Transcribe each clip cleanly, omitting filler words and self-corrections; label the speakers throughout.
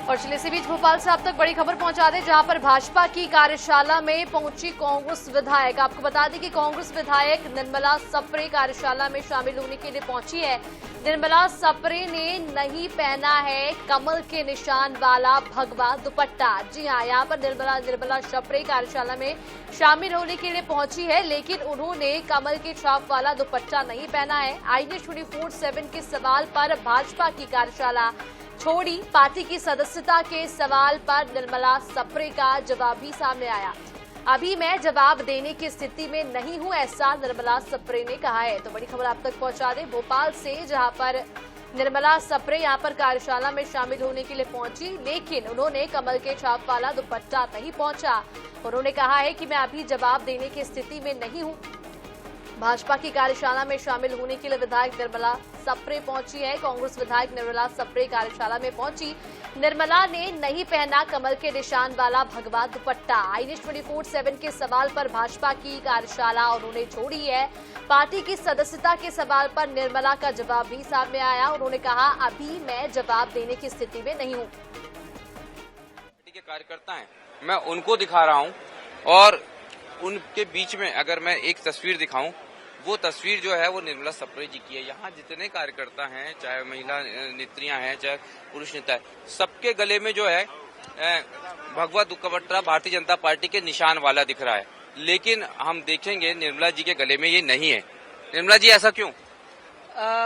Speaker 1: और चलिए इसी बीच भोपाल से आप तक बड़ी खबर पहुंचा दें, जहां पर भाजपा की कार्यशाला में पहुंची कांग्रेस विधायक। आपको बता दें कि कांग्रेस विधायक निर्मला सप्रे कार्यशाला में शामिल होने के लिए पहुंची है। निर्मला सप्रे ने नहीं पहना है कमल के निशान वाला भगवा दुपट्टा। जी हां, यहां पर निर्मला सप्रे कार्यशाला में शामिल होने के लिए पहुंची है, लेकिन उन्होंने कमल के छाप वाला दुपट्टा नहीं पहना है। आईने 24/7 के सवाल पर भाजपा की कार्यशाला छोड़ी। पार्टी की सदस्यता के सवाल पर निर्मला सप्रे का जवाब भी सामने आया। अभी मैं जवाब देने की स्थिति में नहीं हूं, ऐसा निर्मला सप्रे ने कहा है। तो बड़ी खबर आप तक पहुंचा दें भोपाल से, जहां पर निर्मला सप्रे यहां पर कार्यशाला में शामिल होने के लिए पहुंची, लेकिन उन्होंने कमल के छाप वाला दुपट्टा नहीं पहुंचा। उन्होंने कहा है कि मैं अभी जवाब देने की स्थिति में नहीं हूं। भाजपा की कार्यशाला में शामिल होने के लिए विधायक निर्मला सप्रे पहुंची है। कांग्रेस विधायक निर्मला सप्रे कार्यशाला में पहुंची। निर्मला ने नहीं पहना कमल के निशान वाला भगवा दुपट्टा। आईने 24/7 के सवाल पर भाजपा की कार्यशाला उन्होंने छोड़ी है। पार्टी की सदस्यता के सवाल पर निर्मला का जवाब भी सामने आया। उन्होंने कहा, अभी मैं जवाब देने की स्थिति में नहीं हूं।
Speaker 2: पार्टी के कार्यकर्ता हैं, मैं उनको दिखा रहा हूं, और उनके बीच में अगर मैं एक तस्वीर दिखाऊं, वो तस्वीर जो है वो निर्मला सप्रे जी की है। यहाँ जितने कार्यकर्ता हैं, चाहे महिला नेत्रियां हैं, चाहे पुरुष नेता है, सबके गले में जो है भगवा दुपट्टा भारतीय जनता पार्टी के निशान वाला दिख रहा है। लेकिन हम देखेंगे निर्मला जी के गले में ये नहीं है। निर्मला जी, ऐसा क्यों?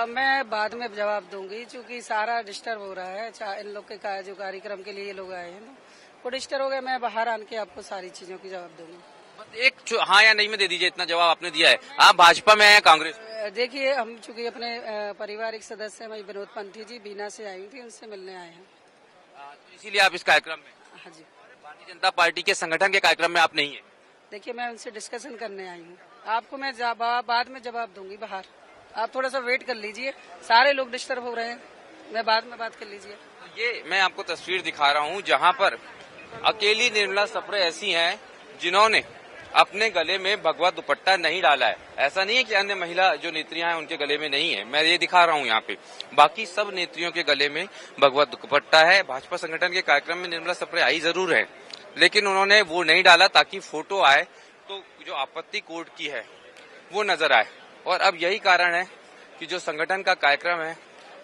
Speaker 3: मैं बाद में जवाब दूंगी, क्योंकि सारा डिस्टर्ब हो रहा है। इन लोग के जो कार्यक्रम के लिए ये लोग आए हैं, वो डिस्टर्ब हो गया। मैं बाहर आन के आपको सारी चीजों की जवाब दूंगी।
Speaker 2: एक हाँ या नहीं में दे दीजिए, इतना जवाब आपने दिया है। आप भाजपा में हैं, कांग्रेस?
Speaker 3: देखिए, हम चूंकि अपने पारिवारिक सदस्य हैं, विनोद पंथी जी बीना से आई थी, उनसे मिलने आए हैं।
Speaker 2: इसीलिए आप इस कार्यक्रम में?
Speaker 3: हाँ जी।
Speaker 2: भारतीय जनता पार्टी के संगठन के कार्यक्रम में आप नहीं है?
Speaker 3: देखिए, मैं उनसे डिस्कशन करने आई हूँ। आपको मैं बाद में जवाब दूंगी बाहर। आप थोड़ा सा वेट कर लीजिए, सारे लोग डिस्टर्ब हो रहे हैं, मैं बाद में बात कर लीजिए।
Speaker 2: ये मैं आपको तस्वीर दिखा रहा हूँ, जहाँ पर अकेली निर्मला सप्रे ऐसी हैं जिन्होंने अपने गले में भगवा दुपट्टा नहीं डाला है। ऐसा नहीं है कि अन्य महिला जो नेत्रियां हैं उनके गले में नहीं है, मैं ये दिखा रहा हूँ यहाँ पे। बाकी सब नेत्रियों के गले में भगवा दुपट्टा है। भाजपा संगठन के कार्यक्रम में निर्मला सप्रे आई जरूर है, लेकिन उन्होंने वो नहीं डाला ताकि फोटो आए तो जो आपत्ति कोर्ट की है वो नजर आए। और अब यही कारण है कि जो संगठन का कार्यक्रम है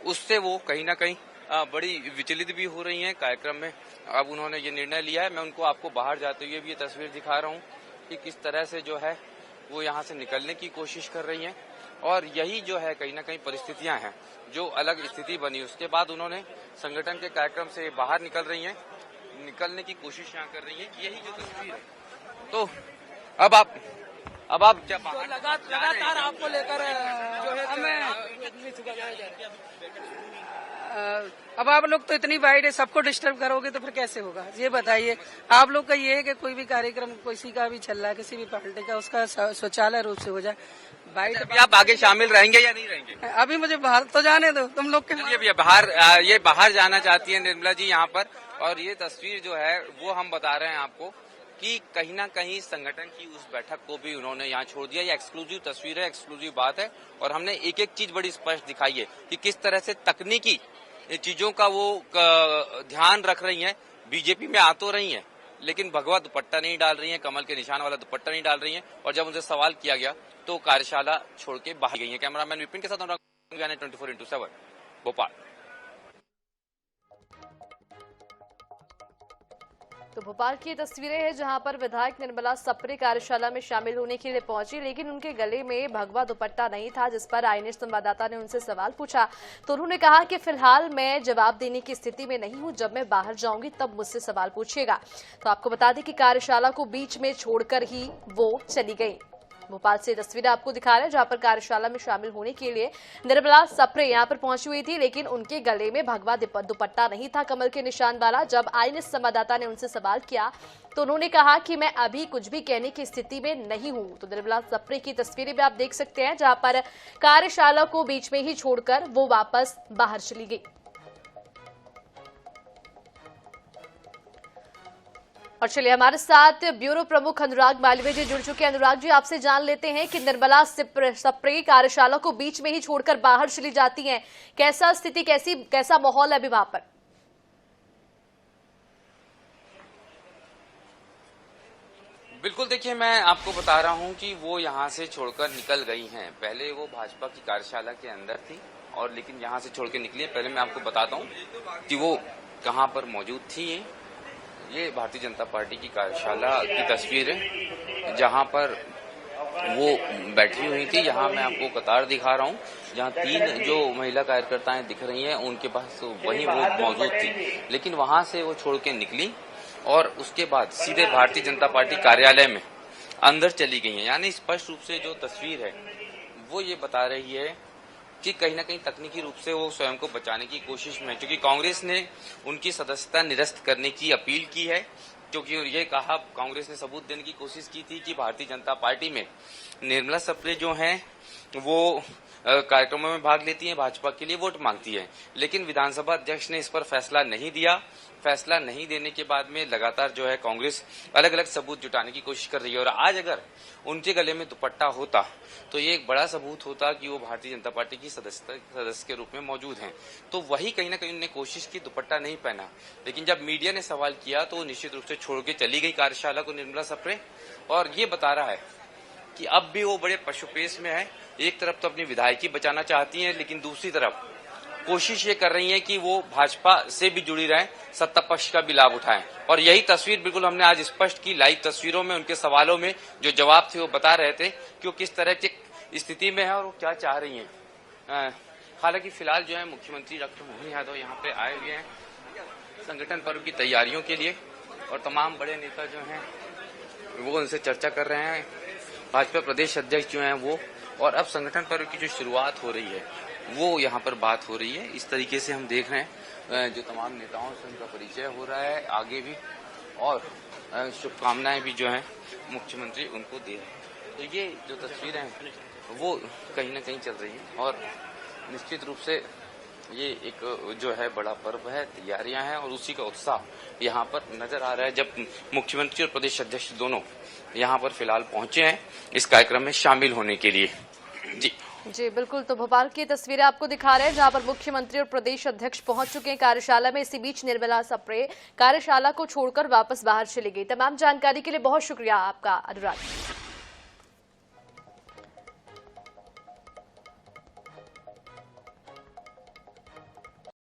Speaker 2: उससे वो कहीं ना कहीं बड़ी विचलित भी हो रही है कार्यक्रम में। अब उन्होंने ये निर्णय लिया है। मैं उनको आपको बाहर जाते हुए भी ये तस्वीर दिखा रहा हूँ कि किस तरह से जो है वो यहाँ से निकलने की कोशिश कर रही हैं। और यही जो है कहीं ना कहीं परिस्थितियां हैं, जो अलग स्थिति बनी उसके बाद उन्होंने संगठन के कार्यक्रम से बाहर निकल रही हैं, निकलने की कोशिश यहाँ कर रही हैं। यही जो तस्वीर है। तो अब आप क्या
Speaker 3: लगातार आपको लेकर अब आप लोग तो इतनी वाइड है, सबको डिस्टर्ब करोगे तो फिर कैसे होगा, ये बताइए। आप लोग का ये है कि कोई भी कार्यक्रम किसी का भी चल रहा है, किसी भी पार्टी का, उसका शौचालय रूप से हो जाए। वाइड
Speaker 2: अभी आप आगे शामिल रहेंगे या नहीं रहेंगे?
Speaker 3: अभी मुझे बाहर तो जाने दो, तुम लोग के
Speaker 2: ये बाहर जाना चाहती है निर्मला जी यहाँ पर। और ये तस्वीर जो है वो हम बता रहे हैं आपको कि कहीं ना कहीं संगठन की उस बैठक को भी उन्होंने यहाँ छोड़ दिया। ये एक्सक्लूसिव तस्वीर है, एक्सक्लूसिव बात है। और हमने एक एक चीज बड़ी स्पष्ट दिखाई है कि किस तरह से तकनीकी चीजों का वो ध्यान रख रही हैं। बीजेपी में आ तो रही हैं, लेकिन भगवा दुपट्टा नहीं डाल रही हैं, कमल के निशान वाला दुपट्टा नहीं डाल रही हैं। और जब उनसे सवाल किया गया तो कार्यशाला छोड़ के बाहर गई हैं। कैमरामैन विपिन के साथ 24/7 भोपाल।
Speaker 1: तो भोपाल की तस्वीरें हैं, जहां पर विधायक निर्मला सप्रे कार्यशाला में शामिल होने के लिए पहुंची, लेकिन उनके गले में भगवा दुपट्टा नहीं था, जिस पर आईने संवाददाता ने उनसे सवाल पूछा तो उन्होंने कहा कि फिलहाल मैं जवाब देने की स्थिति में नहीं हूं, जब मैं बाहर जाऊंगी तब मुझसे सवाल पूछिएगा। तो आपको बता दें कि कार्यशाला को बीच में छोड़कर ही वो चली गई। भोपाल से तस्वीरें आपको दिखा रहे हैं, जहां पर कार्यशाला में शामिल होने के लिए निर्मला सप्रे यहां पर पहुंची हुई थी, लेकिन उनके गले में भगवा दुपट्टा नहीं था कमल के निशान वाला। जब आईने संवाददाता ने उनसे सवाल किया तो उन्होंने कहा कि मैं अभी कुछ भी कहने की स्थिति में नहीं हूं। तो निर्मला सप्रे की तस्वीरें भी आप देख सकते हैं, जहां पर कार्यशाला को बीच में ही छोड़कर वो वापस बाहर चली गई। और चलिए हमारे साथ ब्यूरो प्रमुख अनुराग मालवीय जी जुड़ चुके हैं। अनुराग जी, आपसे जान लेते हैं कि निर्मला सप्रे कार्यशाला को बीच में ही छोड़कर बाहर चली जाती हैं, कैसा स्थिति कैसा माहौल है अभी वहां पर?
Speaker 2: बिल्कुल, देखिए मैं आपको बता रहा हूं कि वो यहां से छोड़कर निकल गई हैं। पहले वो भाजपा की कार्यशाला के अंदर थी और लेकिन यहां से छोड़ के निकली है। पहले मैं आपको बताता हूं कि वो कहां पर मौजूद थी। ये भारतीय जनता पार्टी की कार्यशाला की तस्वीर है जहां पर वो बैठी हुई थी। यहाँ मैं आपको कतार दिखा रहा हूँ, जहाँ 3 जो महिला कार्यकर्ताएं दिख रही हैं उनके पास वहीं वो मौजूद थी, लेकिन वहां से वो छोड़ के निकली और उसके बाद सीधे भारतीय जनता पार्टी कार्यालय में अंदर चली गई हैं। यानी स्पष्ट रूप से जो तस्वीर है वो ये बता रही है कि कहीं ना कहीं तकनीकी रूप से वो स्वयं को बचाने की कोशिश में, क्योंकि कांग्रेस ने उनकी सदस्यता निरस्त करने की अपील की है, क्योंकि ये कहा, कांग्रेस ने सबूत देने की कोशिश की थी कि भारतीय जनता पार्टी में निर्मला सप्रे जो हैं वो कार्यक्रमों में भाग लेती हैं, भाजपा के लिए वोट मांगती है, लेकिन विधानसभा अध्यक्ष ने इस पर फैसला नहीं दिया। फैसला नहीं देने के बाद में लगातार जो है कांग्रेस अलग अलग सबूत जुटाने की कोशिश कर रही है और आज अगर उनके गले में दुपट्टा होता तो ये एक बड़ा सबूत होता कि वो भारतीय जनता पार्टी की सदस्य के रूप में मौजूद हैं। तो वही कहीं ना कहीं उन्होंने कोशिश की, दुपट्टा नहीं पहना, लेकिन जब मीडिया ने सवाल किया तो वो निश्चित रूप से छोड़ के चली गई कार्यशाला को निर्मला सप्रे, और ये बता रहा है कि अब भी वो बड़े पशुपेश में है। एक तरफ तो अपनी विधायकी बचाना चाहती हैं, लेकिन दूसरी तरफ कोशिश ये कर रही हैं कि वो भाजपा से भी जुड़ी रहें, सत्ता पक्ष का भी लाभ उठाएं। और यही तस्वीर बिल्कुल हमने आज स्पष्ट की, लाइव तस्वीरों में उनके सवालों में जो जवाब थे वो बता रहे थे कि वो किस तरह की स्थिति में है और वो क्या चाह रही हैं। हालांकि फिलहाल जो है मुख्यमंत्री डॉक्टर मोहन यादव यहाँ पे आए हुए हैं संगठन पर्व की तैयारियों के लिए और तमाम बड़े नेता जो हैं वो उनसे चर्चा कर रहे हैं। भाजपा प्रदेश अध्यक्ष जो हैं वो, और अब संगठन पर्व की जो शुरुआत हो रही है वो यहाँ पर बात हो रही है। इस तरीके से हम देख रहे हैं जो तमाम नेताओं से उनका परिचय हो रहा है आगे भी, और शुभकामनाएं भी जो हैं मुख्यमंत्री उनको दे रहे हैं। तो ये जो तस्वीरें हैं वो कहीं ना कहीं चल रही हैं और निश्चित रूप से ये एक जो है बड़ा पर्व है, तैयारियां हैं और उसी का उत्साह यहाँ पर नजर आ रहा है जब मुख्यमंत्री और प्रदेश अध्यक्ष दोनों यहाँ पर फिलहाल पहुंचे हैं इस कार्यक्रम में शामिल होने के लिए।
Speaker 1: जी बिल्कुल, तो भोपाल की तस्वीरें आपको दिखा रहे हैं जहां पर मुख्यमंत्री और प्रदेश अध्यक्ष पहुंच चुके हैं कार्यशाला में। इसी बीच निर्मला सप्रे कार्यशाला को छोड़कर वापस बाहर चली गई। तमाम जानकारी के लिए बहुत शुक्रिया आपका अनुराग।